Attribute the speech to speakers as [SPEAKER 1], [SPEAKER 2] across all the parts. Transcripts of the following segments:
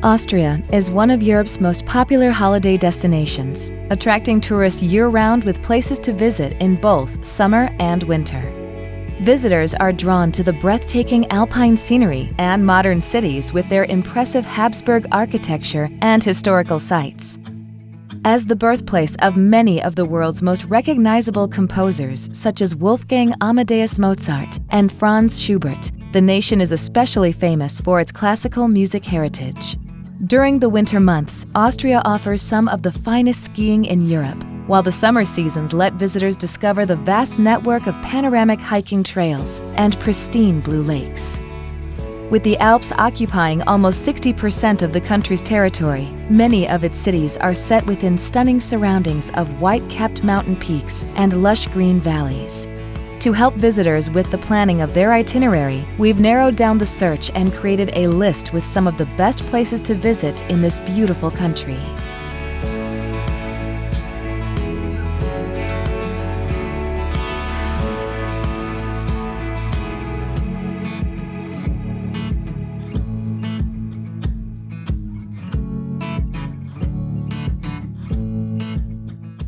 [SPEAKER 1] Austria is one of Europe's most popular holiday destinations, attracting tourists year-round with places to visit in both summer and winter. Visitors are drawn to the breathtaking alpine scenery and modern cities with their impressive Habsburg architecture and historical sites. As the birthplace of many of the world's most recognizable composers, such as Wolfgang Amadeus Mozart and Franz Schubert, the nation is especially famous for its classical music heritage. During the winter months, Austria offers some of the finest skiing in Europe, while the summer seasons let visitors discover the vast network of panoramic hiking trails and pristine blue lakes. With the Alps occupying almost 60% of the country's territory, many of its cities are set within stunning surroundings of white-capped mountain peaks and lush green valleys. To help visitors with the planning of their itinerary, we've narrowed down the search and created a list with some of the best places to visit in this beautiful country.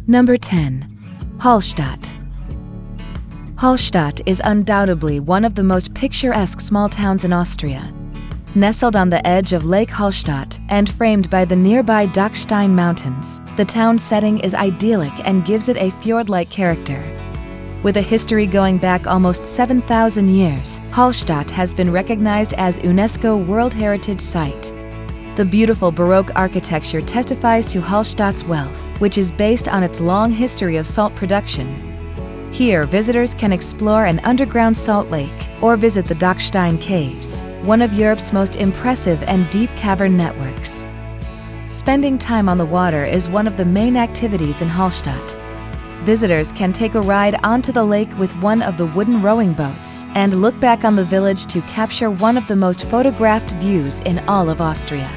[SPEAKER 1] Number 10. Hallstatt. Hallstatt is undoubtedly one of the most picturesque small towns in Austria. Nestled on the edge of Lake Hallstatt and framed by the nearby Dachstein Mountains, the town's setting is idyllic and gives it a fjord-like character. With a history going back almost 7,000 years, Hallstatt has been recognized as UNESCO World Heritage Site. The beautiful Baroque architecture testifies to Hallstatt's wealth, which is based on its long history of salt production. Here, visitors can explore an underground salt lake or visit the Dachstein Caves, one of Europe's most impressive and deep cavern networks. Spending time on the water is one of the main activities in Hallstatt. Visitors can take a ride onto the lake with one of the wooden rowing boats and look back on the village to capture one of the most photographed views in all of Austria.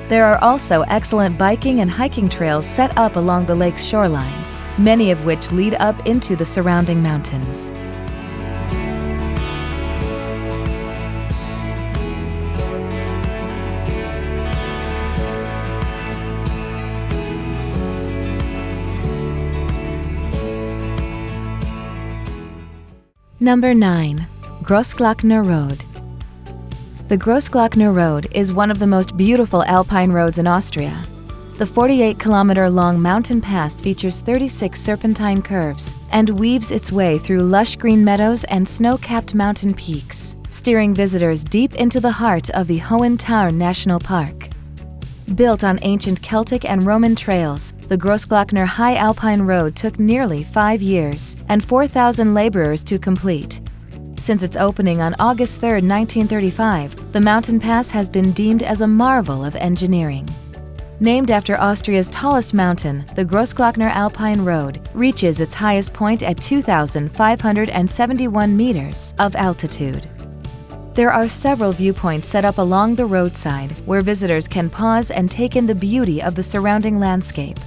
[SPEAKER 1] There are also excellent biking and hiking trails set up along the lake's shorelines, many of which lead up into the surrounding mountains. Number 9. Großglockner Road. The Großglockner Road is one of the most beautiful alpine roads in Austria. The 48-kilometer-long mountain pass features 36 serpentine curves and weaves its way through lush green meadows and snow-capped mountain peaks, steering visitors deep into the heart of the Hohen Tauern National Park. Built on ancient Celtic and Roman trails, the Großglockner High Alpine Road took nearly 5 years and 4,000 laborers to complete. Since its opening on August 3, 1935, the mountain pass has been deemed as a marvel of engineering. Named after Austria's tallest mountain, the Großglockner Alpine Road reaches its highest point at 2,571 meters of altitude. There are several viewpoints set up along the roadside where visitors can pause and take in the beauty of the surrounding landscape.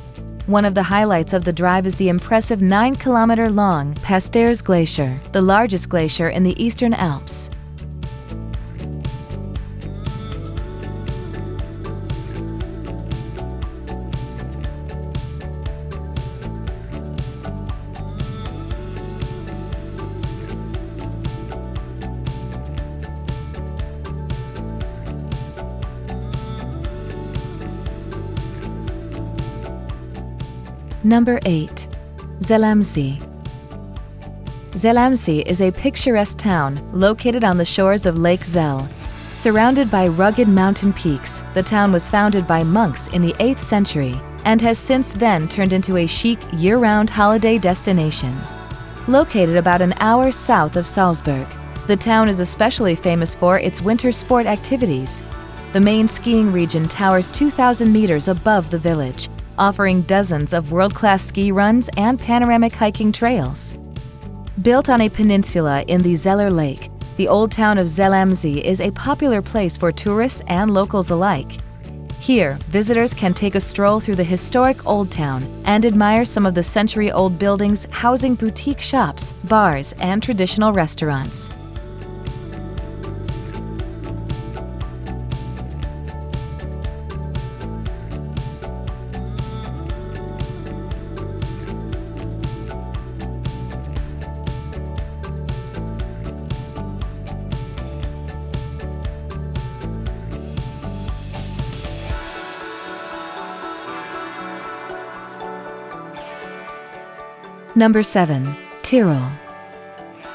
[SPEAKER 1] One of the highlights of the drive is the impressive 9-kilometer-long Pasters Glacier, the largest glacier in the Eastern Alps. Number 8. Zell am See. Zell am See is a picturesque town located on the shores of Lake Zell. Surrounded by rugged mountain peaks, the town was founded by monks in the 8th century and has since then turned into a chic year-round holiday destination. Located about an hour south of Salzburg, the town is especially famous for its winter sport activities. The main skiing region towers 2,000 meters above the village, offering dozens of world-class ski runs and panoramic hiking trails. Built on a peninsula in the Zeller Lake, the old town of Zell am See is a popular place for tourists and locals alike. Here, visitors can take a stroll through the historic Old Town and admire some of the century-old buildings housing boutique shops, bars, and traditional restaurants. Number 7. Tirol.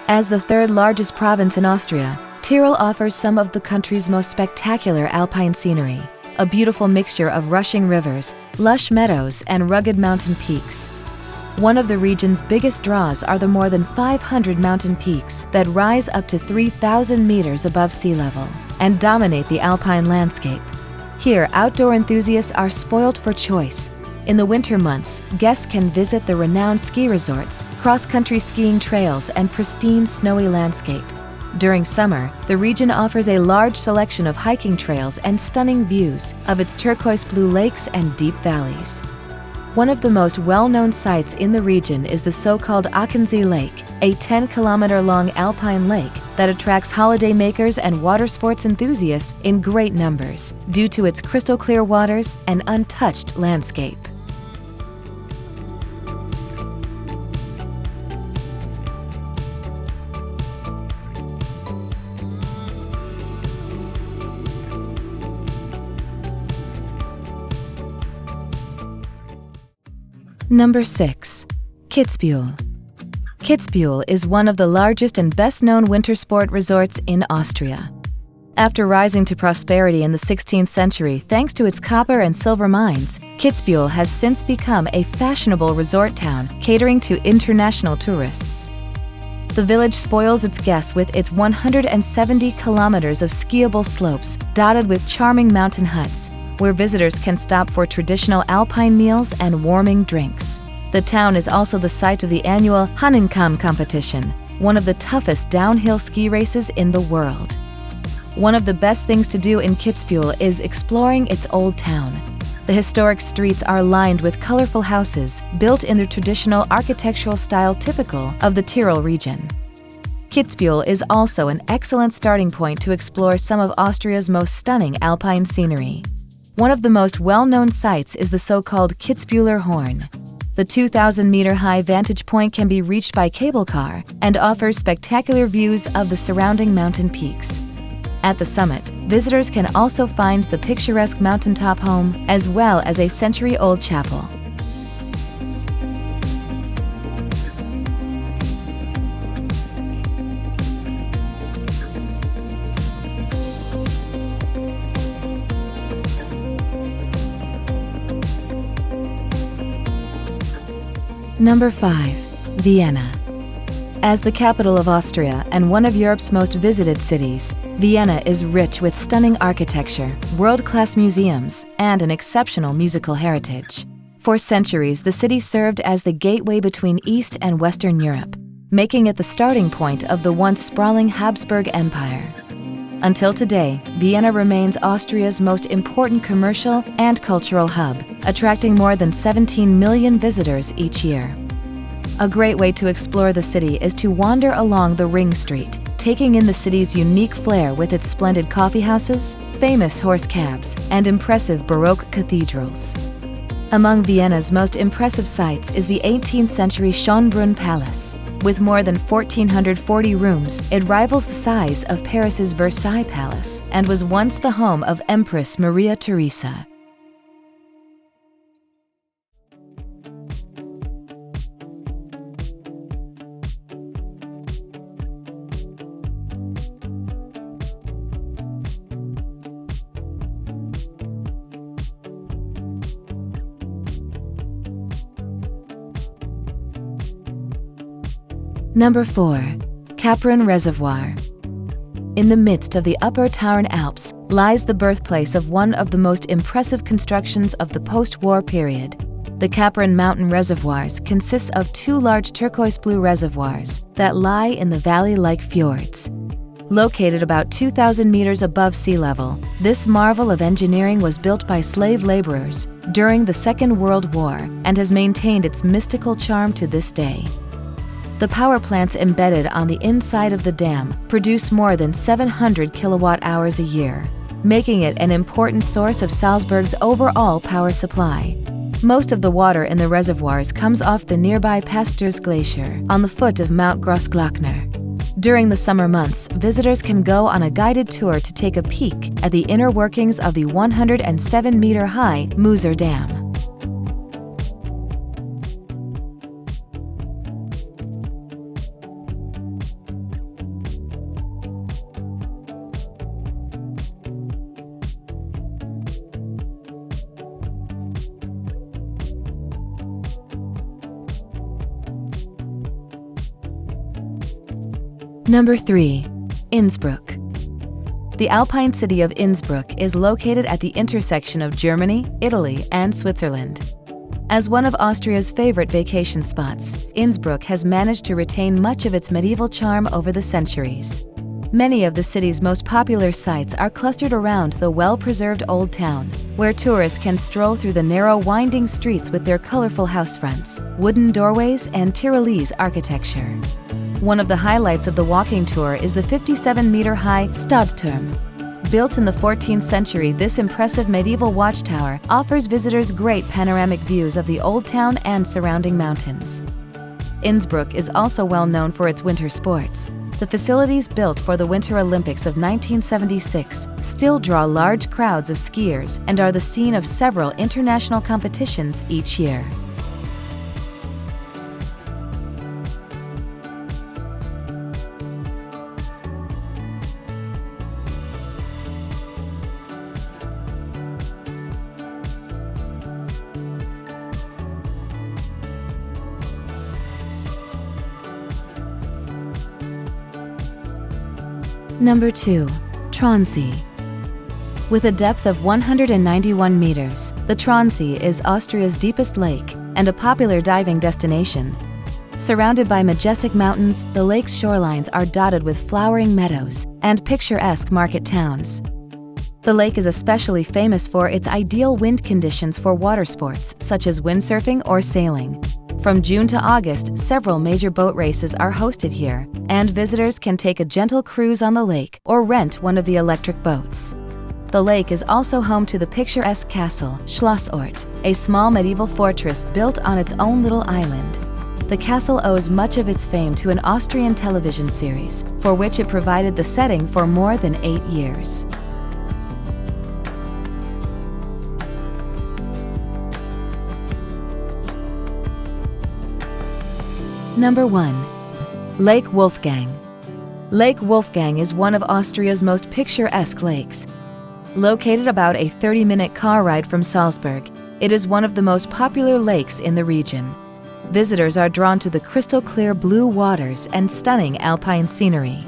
[SPEAKER 1] As the third largest province in Austria, Tirol offers some of the country's most spectacular alpine scenery, a beautiful mixture of rushing rivers, lush meadows, and rugged mountain peaks. One of the region's biggest draws are the more than 500 mountain peaks that rise up to 3,000 meters above sea level and dominate the alpine landscape. Here, outdoor enthusiasts are spoiled for choice. In the winter months, guests can visit the renowned ski resorts, cross-country skiing trails, and pristine snowy landscape. During summer, the region offers a large selection of hiking trails and stunning views of its turquoise blue lakes and deep valleys. One of the most well-known sites in the region is the so-called Traunsee Lake, a 10-kilometer-long alpine lake that attracts holidaymakers and water sports enthusiasts in great numbers due to its crystal-clear waters and untouched landscape. Number 6. Kitzbühel. Kitzbühel is one of the largest and best-known winter sport resorts in Austria. After rising to prosperity in the 16th century thanks to its copper and silver mines, Kitzbühel has since become a fashionable resort town catering to international tourists. The village spoils its guests with its 170 kilometers of skiable slopes dotted with charming mountain huts, where visitors can stop for traditional alpine meals and warming drinks. The town is also the site of the annual Hahnenkamm competition, one of the toughest downhill ski races in the world. One of the best things to do in Kitzbühel is exploring its old town. The historic streets are lined with colorful houses built in the traditional architectural style typical of the Tirol region. Kitzbühel is also an excellent starting point to explore some of Austria's most stunning alpine scenery. One of the most well-known sites is the so-called Kitzbüheler Horn. The 2,000-meter-high vantage point can be reached by cable car and offers spectacular views of the surrounding mountain peaks. At the summit, visitors can also find the picturesque mountaintop home as well as a century-old chapel. Number 5. Vienna. As the capital of Austria and one of Europe's most visited cities, Vienna is rich with stunning architecture, world-class museums, and an exceptional musical heritage. For centuries, the city served as the gateway between East and Western Europe, making it the starting point of the once sprawling Habsburg Empire. Until today, Vienna remains Austria's most important commercial and cultural hub, attracting more than 17 million visitors each year. A great way to explore the city is to wander along the Ring Street, taking in the city's unique flair with its splendid coffeehouses, famous horse cabs, and impressive Baroque cathedrals. Among Vienna's most impressive sights is the 18th century Schönbrunn Palace. With more than 1,440 rooms, it rivals the size of Paris's Versailles Palace and was once the home of Empress Maria Theresa. Number 4. Kaprun Reservoir. In the midst of the Upper Tauern Alps lies the birthplace of one of the most impressive constructions of the post-war period. The Kaprun mountain reservoirs consist of two large turquoise blue reservoirs that lie in the valley like fjords. Located about 2,000 meters above sea level, this marvel of engineering was built by slave laborers during the Second World War and has maintained its mystical charm to this day. The power plants embedded on the inside of the dam produce more than 700 kilowatt-hours a year, making it an important source of Salzburg's overall power supply. Most of the water in the reservoirs comes off the nearby Pasteurs Glacier on the foot of Mount Großglockner. During the summer months, visitors can go on a guided tour to take a peek at the inner workings of the 107-meter-high Mozart Dam. Number 3. Innsbruck. The alpine city of Innsbruck is located at the intersection of Germany, Italy, and Switzerland. As one of Austria's favorite vacation spots, Innsbruck has managed to retain much of its medieval charm over the centuries. Many of the city's most popular sites are clustered around the well-preserved Old Town, where tourists can stroll through the narrow, winding streets with their colorful house fronts, wooden doorways, and Tyrolese architecture. One of the highlights of the walking tour is the 57-meter-high Stadtturm. Built in the 14th century, this impressive medieval watchtower offers visitors great panoramic views of the Old Town and surrounding mountains. Innsbruck is also well known for its winter sports. The facilities built for the Winter Olympics of 1976 still draw large crowds of skiers and are the scene of several international competitions each year. Number 2. Traunsee. With a depth of 191 meters, the Traunsee is Austria's deepest lake and a popular diving destination. Surrounded by majestic mountains, the lake's shorelines are dotted with flowering meadows and picturesque market towns. The lake is especially famous for its ideal wind conditions for water sports, such as windsurfing or sailing. From June to August, several major boat races are hosted here, and visitors can take a gentle cruise on the lake or rent one of the electric boats. The lake is also home to the picturesque castle, Schlossort, a small medieval fortress built on its own little island. The castle owes much of its fame to an Austrian television series, for which it provided the setting for more than 8 years. Number 1. Lake Wolfgang. Lake Wolfgang is one of Austria's most picturesque lakes. Located about a 30-minute car ride from Salzburg, it is one of the most popular lakes in the region. Visitors are drawn to the crystal-clear blue waters and stunning alpine scenery.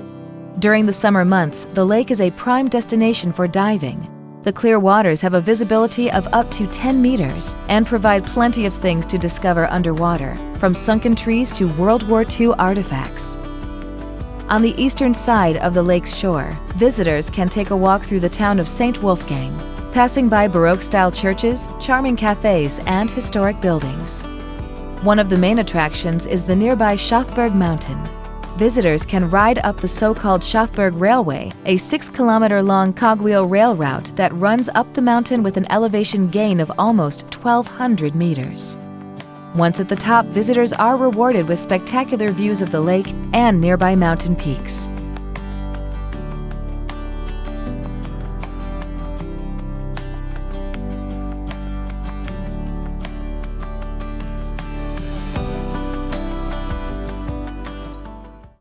[SPEAKER 1] During the summer months, the lake is a prime destination for diving. The clear waters have a visibility of up to 10 meters and provide plenty of things to discover underwater, from sunken trees to World War II artifacts. On the eastern side of the lake's shore, visitors can take a walk through the town of St. Wolfgang, passing by Baroque-style churches, charming cafes, and historic buildings. One of the main attractions is the nearby Schubert mountain. Visitors can ride up the so-called Schubert Railway, a 6-kilometer-long cogwheel rail route that runs up the mountain with an elevation gain of almost 1,200 meters. Once at the top, visitors are rewarded with spectacular views of the lake and nearby mountain peaks.